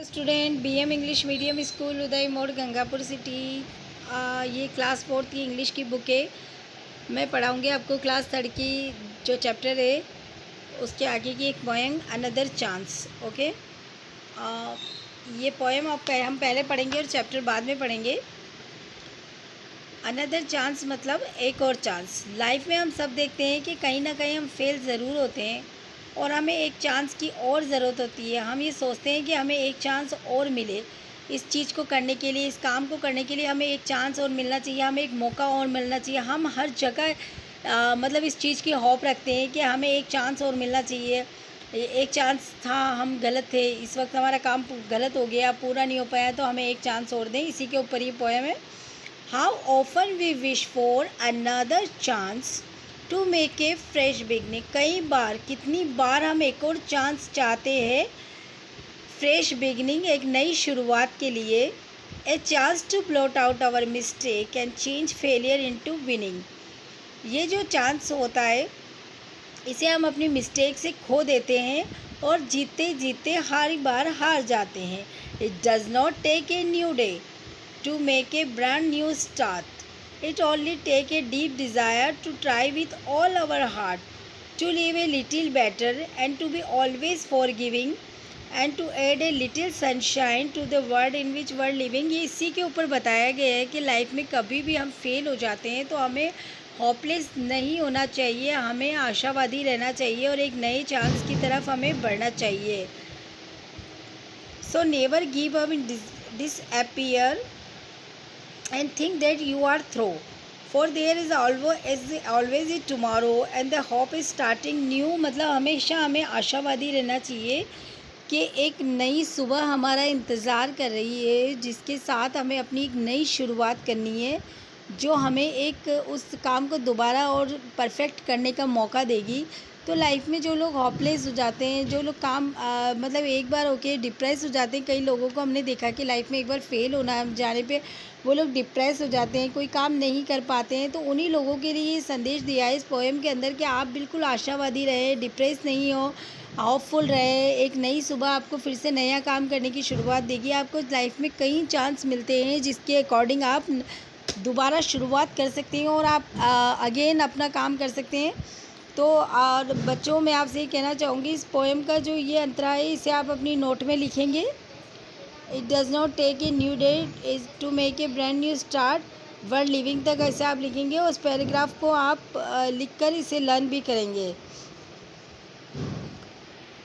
Student BM English medium school Uday मोड़ Gangapur city. ये class 4 की इंग्लिश की बुक है। मैं पढ़ाऊँगी आपको क्लास 3 की जो चैप्टर है उसके आगे की एक पोएम अनदर चांस। ओके, ये पोएम हम पहले पढ़ेंगे और चैप्टर बाद में पढ़ेंगे। अनदर चांस मतलब एक और चांस। लाइफ में हम सब देखते हैं कि कहीं ना कहीं हम फेल ज़रूर होते हैं और हमें एक चांस की और ज़रूरत होती है। हम ये सोचते हैं कि हमें एक चांस और मिले, इस चीज़ को करने के लिए, इस काम को करने के लिए हमें एक चांस और मिलना चाहिए, हमें एक मौका और मिलना चाहिए। हम हर जगह मतलब इस चीज़ की होप रखते हैं कि हमें एक चांस और मिलना चाहिए। एक चांस था, हम गलत थे, इस वक्त हमारा काम गलत हो गया, पूरा नहीं हो पाया, तो हमें एक चांस और दें। इसी के ऊपर ये पोएम है। How often we wish for another chance to make a fresh beginning. कई बार, कितनी बार हम एक और चांस चाहते हैं फ्रेश बिगनिंग, एक नई शुरुआत के लिए। A chance to blot out our mistake and change failure into winning. ये जो चांस होता है इसे हम अपनी मिस्टेक से खो देते हैं और जीते जीते हर बार हार जाते हैं। It does not take a new day to make a brand new start. It only take a deep desire to try with all our heart, to live a little better and to be always forgiving and to add a little sunshine to the world in which we are living। ये इसी के ऊपर बताया गया है कि life में कभी भी हम फेल हो जाते हैं तो हमें होपलेस नहीं होना चाहिए, हमें आशावादी रहना चाहिए और एक नए चांस की तरफ हमें बढ़ना चाहिए। So never give up in disappear and think that you are through, for there is always a tomorrow and the hope is starting new। मतलब हमेशा हमें आशावादी रहना चाहिए कि एक नई सुबह हमारा इंतज़ार कर रही है, जिसके साथ हमें अपनी एक नई शुरुआत करनी है, जो हमें एक उस काम को दोबारा और परफेक्ट करने का मौका देगी। तो लाइफ में जो लोग होपलेस हो जाते हैं, जो लोग काम मतलब एक बार होके डिप्रेस हो जाते हैं, कई लोगों को हमने देखा कि लाइफ में एक बार फेल होना जाने पे वो लोग डिप्रेस हो जाते हैं, कोई काम नहीं कर पाते हैं। तो उन्हीं लोगों के लिए ये संदेश दिया है इस पोएम के अंदर कि आप बिल्कुल आशावादी रहे, डिप्रेस नहीं हो, होपफुल रहे। एक नई सुबह आपको फिर से नया काम करने की शुरुआत देगी। आपको लाइफ में कई चांस मिलते हैं जिसके अकॉर्डिंग आप दोबारा शुरुआत कर सकते हैं और आप अगेन अपना काम कर सकते हैं। तो और बच्चों, मैं आपसे ये कहना चाहूँगी, इस पोएम का जो ये अंतरा है इसे आप अपनी नोट में लिखेंगे। It does not take a new day is to make a brand new start, world living तक ऐसे आप लिखेंगे। उस पैराग्राफ को आप लिखकर इसे लर्न भी करेंगे।